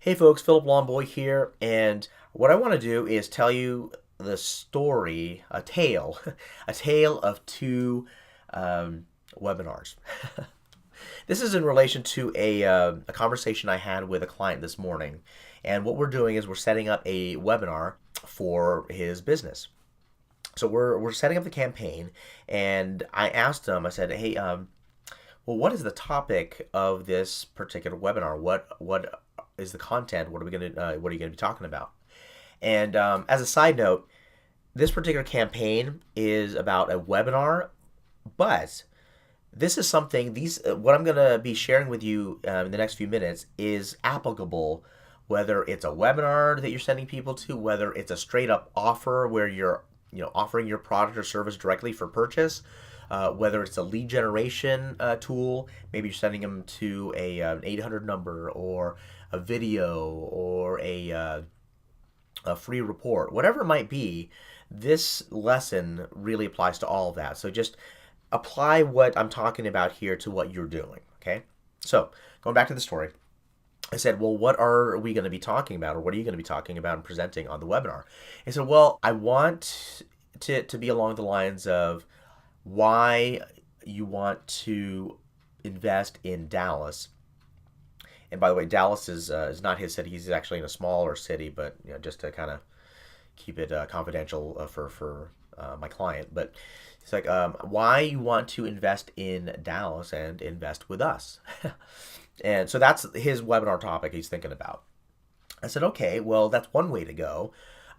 Hey folks, Philip Longboy here, and what I want to do is tell you the story, a tale, a tale of two um, webinars. This is in relation to a conversation I had with a client this morning, and what we're doing is we're setting up a webinar for his business. So we're setting up the campaign, and I asked him. I said, "Hey, well, what is the topic of this particular webinar? What is the content? What are you gonna be talking about?" And as a side note, this particular campaign is about a webinar, but this is something what I'm gonna be sharing with you in the next few minutes is applicable whether it's a webinar that you're sending people to, whether it's a straight up offer where you're offering your product or service directly for purchase, whether it's a lead generation tool, maybe you're sending them to an 800 number or a video or a free report, whatever it might be. This lesson really applies to all of that. So just apply what I'm talking about here to what you're doing. Okay. So going back to the story, I said, well, what are we going to be talking about, or what are you going to be talking about and presenting on the webinar? He said, well, I want to be along the lines of why you want to invest in Dallas. And by the way, Dallas is not his city. He's actually in a smaller city, but just to kind of keep it confidential for my client. But it's like why you want to invest in Dallas and invest with us. And so that's his webinar topic he's thinking about. I said, okay, well, that's one way to go.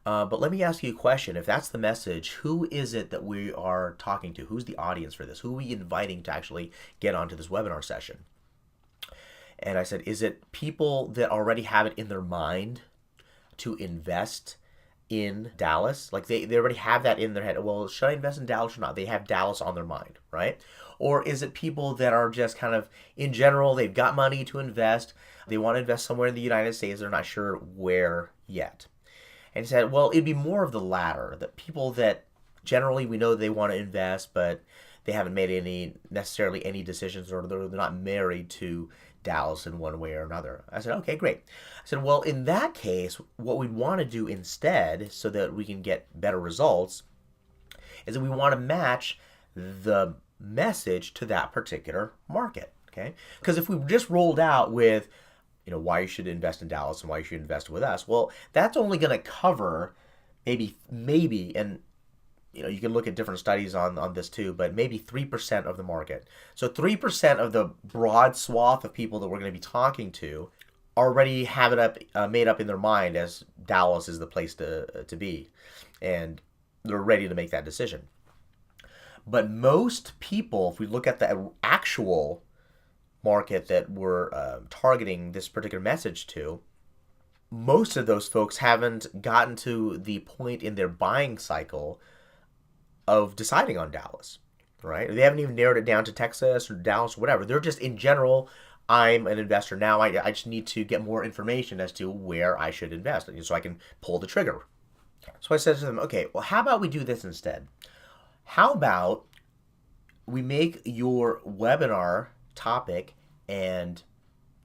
But let me ask you a question. If that's the message, who is it that we are talking to? Who's the audience for this? Who are we inviting to actually get onto this webinar session? And I said, is it people that already have it in their mind to invest in Dallas? Like they already have that in their head. Well, should I invest in Dallas or not? They have Dallas on their mind, right? Or is it people that are just kind of, in general, they've got money to invest. They want to invest somewhere in the United States. They're not sure where yet. And he said, well, it'd be more of the latter, that people that generally we know they want to invest, but they haven't made necessarily any decisions, or they're not married to Dallas in one way or another. I said, okay, great. I said, well, in that case, what we'd want to do instead, so that we can get better results, is that we want to match the message to that particular market. Okay? Because if we just rolled out with, why you should invest in Dallas and why you should invest with us, well, that's only going to cover maybe, and you can look at different studies on this too, but maybe 3% of the market. So 3% of the broad swath of people that we're going to be talking to already have it made up in their mind as Dallas is the place to be, and they're ready to make that decision. But most people, if we look at the actual market that we're targeting this particular message to, most of those folks haven't gotten to the point in their buying cycle of deciding on Dallas, right? They haven't even narrowed it down to Texas or Dallas or whatever. They're just in general, I'm an investor now. I just need to get more information as to where I should invest so I can pull the trigger. So I said to them, okay, well, how about we do this instead? How about we make your webinar topic and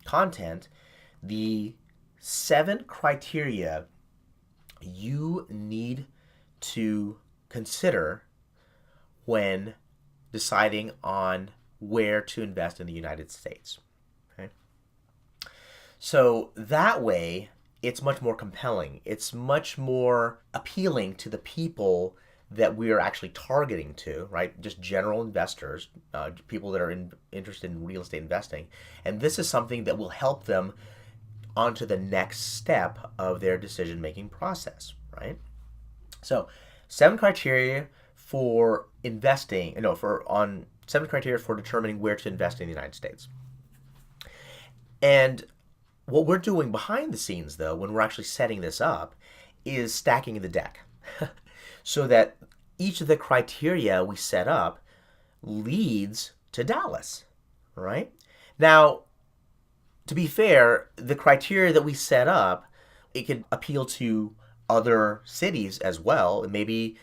content the 7 criteria you need to consider when deciding on where to invest in the United States. Okay? So that way, it's much more compelling. It's much more appealing to the people that we are actually targeting to, right? Just general investors, people that are interested in real estate investing. And this is something that will help them onto the next step of their decision-making process, right? So 7 criteria for investing, 7 criteria for determining where to invest in the United States. And what we're doing behind the scenes, though, when we're actually setting this up, is stacking the deck. So that each of the criteria we set up leads to Dallas, right? Now, to be fair, the criteria that we set up, it could appeal to other cities as well. And maybe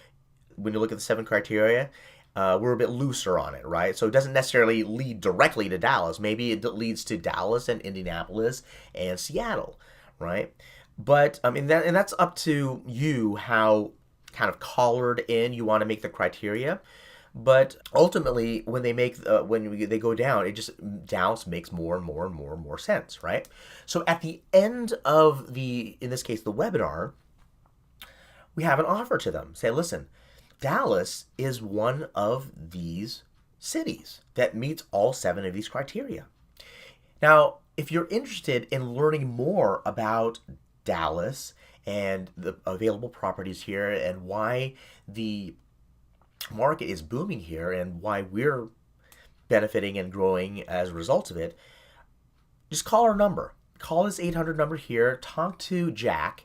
when you look at the 7 criteria, we're a bit looser on it, right? So it doesn't necessarily lead directly to Dallas. Maybe it leads to Dallas and Indianapolis and Seattle, right? But and that's up to you how kind of collared in you want to make the criteria. But ultimately, when they go down, it just Dallas makes more and more and more and more sense, right? So at the end of in this case, the webinar, we have an offer to them. Say, listen, Dallas is one of these cities that meets all 7 of these criteria. Now, if you're interested in learning more about Dallas and the available properties here and why the market is booming here and why we're benefiting and growing as a result of it, just call our number. Call this 800 number here, talk to Jack,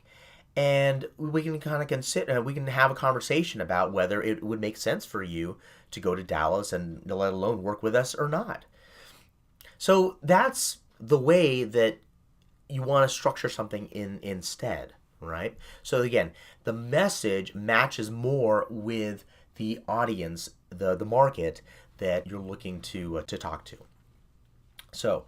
and we can kind of consider, we can have a conversation about whether it would make sense for you to go to Dallas and let alone work with us or not. So that's the way that you want to structure something instead, right? So again, the message matches more with the audience, the market that you're looking to talk to. So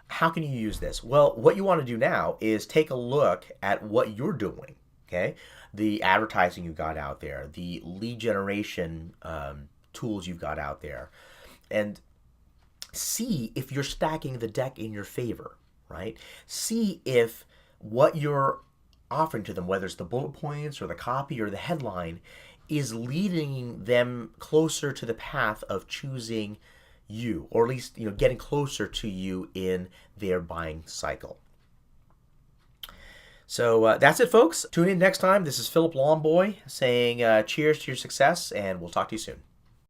how can you use this? Well, what you want to do now is take a look at what you're doing, okay? The advertising you've got out there, the lead generation tools you've got out there, and see if you're stacking the deck in your favor, right? See if what you're offering to them, whether it's the bullet points or the copy or the headline, is leading them closer to the path of choosing you, or at least getting closer to you in their buying cycle. So that's it, folks. Tune in next time. This is Philip Longboy saying cheers to your success, and we'll talk to you soon.